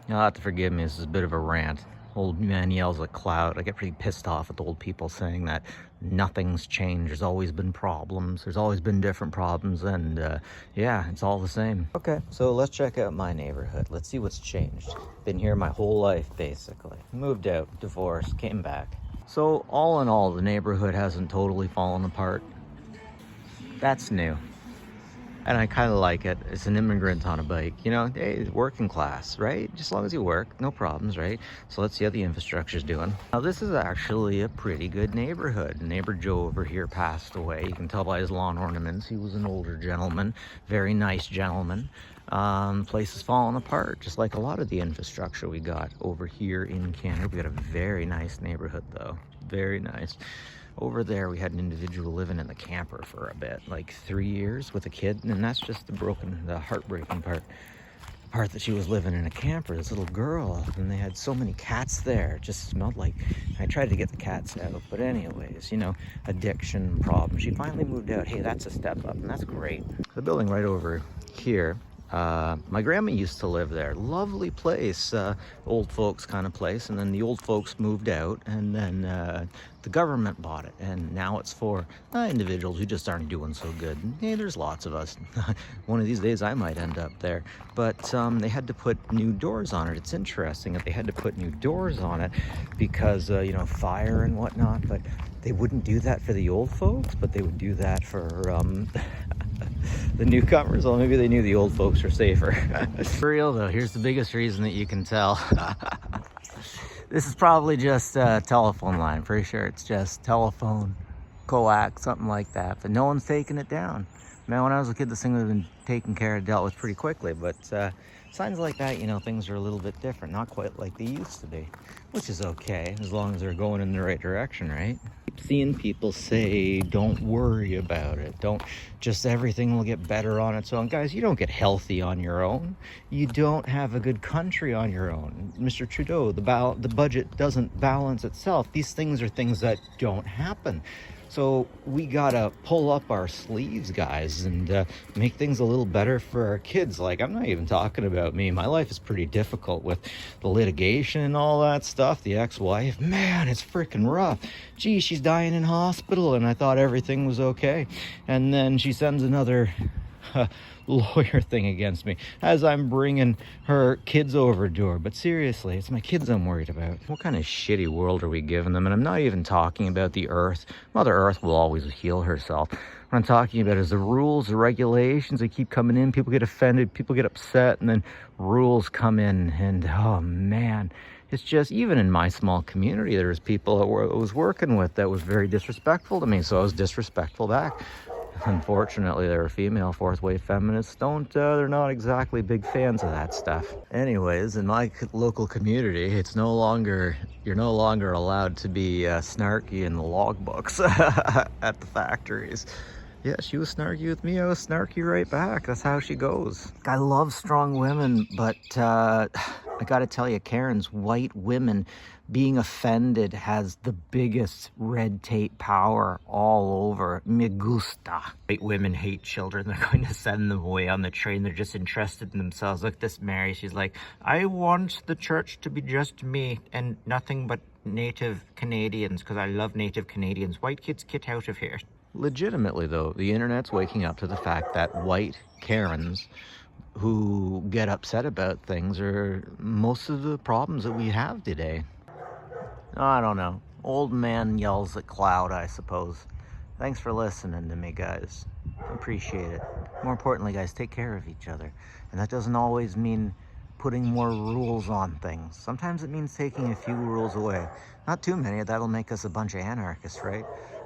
You'll have to forgive me, this is a bit of a rant. Old man yells at cloud. I get pretty pissed off at old people saying that nothing's changed. There's always been problems. There's always been different problems, and yeah, it's all the same. Okay, so let's check out my neighborhood. Let's see what's changed. Been here my whole life, basically. Moved out, divorced, came back. So all in all, the neighborhood hasn't totally fallen apart. That's new. And I kind of like it. It's an immigrant on a bike, you know, hey, working class, right? Just as long as you work, no problems, right? So let's see how the infrastructure's doing. Now, this is actually a pretty good neighborhood. Neighbor Joe over here passed away. You can tell by his lawn ornaments. He was an older gentleman, very nice gentleman. Place is falling apart, just like a lot of the infrastructure we got over here in Canada. We got a very nice neighborhood, though. Very nice. Over there, we had an individual living in the camper for a bit, like 3 years with a kid, and that's just the heartbreaking part. The part that she was living in a camper, this little girl, and they had so many cats there. It just smelled like, I tried to get the cats out, but anyways, you know, addiction problem. She finally moved out. Hey, that's a step up, and that's great. The building right over here, my grandma used to live there. Lovely place, old folks kind of place. And then the old folks moved out, and then the government bought it. And now it's for individuals who just aren't doing so good. Hey, there's lots of us. One of these days I might end up there. But they had to put new doors on it. It's interesting that they had to put new doors on it because, you know, fire and whatnot. But they wouldn't do that for the old folks, but they would do that for the newcomers. Well, maybe they knew the old folks were safer. For real though, here's the biggest reason that you can tell. This is probably just a telephone line. Pretty sure it's just telephone, coax, something like that. But no one's taking it down. Man, when I was a kid, this thing would have been taken care of, dealt with pretty quickly. But signs like that, you know, things are a little bit different. Not quite like they used to be, which is okay, as long as they're going in the right direction, right? Keep seeing people say, don't worry about it. Don't, just everything will get better on its own. Guys, you don't get healthy on your own. You don't have a good country on your own. Mr. Trudeau, the budget doesn't balance itself. These things are things that don't happen. So we gotta pull up our sleeves, guys, and make things a little better for our kids. Like, I'm not even talking about me. My life is pretty difficult with the litigation and all that stuff. The ex-wife, man, it's freaking rough. Gee, she's dying in hospital, and I thought everything was okay. And then she sends another lawyer thing against me as I'm bringing her kids over to her. But seriously, it's my kids I'm worried about. What kind of shitty world are we giving them? And I'm not even talking about the earth. Mother Earth will always heal herself. What I'm talking about is the rules, the regulations. They keep coming in. People get offended. People get upset. And then rules come in. And oh man, it's just, even in my small community, there was people that I was working with that was very disrespectful to me. So I was disrespectful back. Unfortunately, they're female fourth wave feminists. They're not exactly big fans of that stuff. Anyways, in my local community, you're no longer allowed to be snarky in the logbooks at the factories. Yeah, she was snarky with me. I was snarky right back. That's how she goes. I love strong women, but I gotta tell you, Karen's white women being offended has the biggest red tape power all over. Me gusta. White women hate children. They're going to send them away on the train. They're just interested in themselves. Look at this Mary. She's like, I want the church to be just me and nothing but native Canadians because I love native Canadians. White kids, get out of here. Legitimately, though, the internet's waking up to the fact that white Karens who get upset about things are most of the problems that we have today. I don't know. Old man yells at cloud, I suppose. Thanks for listening to me, guys. Appreciate it. More importantly, guys, take care of each other. And that doesn't always mean putting more rules on things. Sometimes it means taking a few rules away. Not too many. That'll make us a bunch of anarchists, right?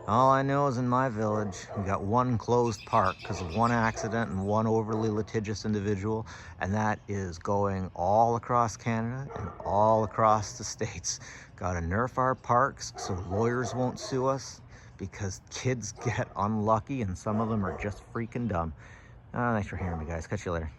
All I know is in my village, we got one closed park because of one accident and one overly litigious individual, and that is going all across Canada and all across the States. Got to nerf our parks so lawyers won't sue us because kids get unlucky and some of them are just freaking dumb. Thanks for hearing me, guys. Catch you later.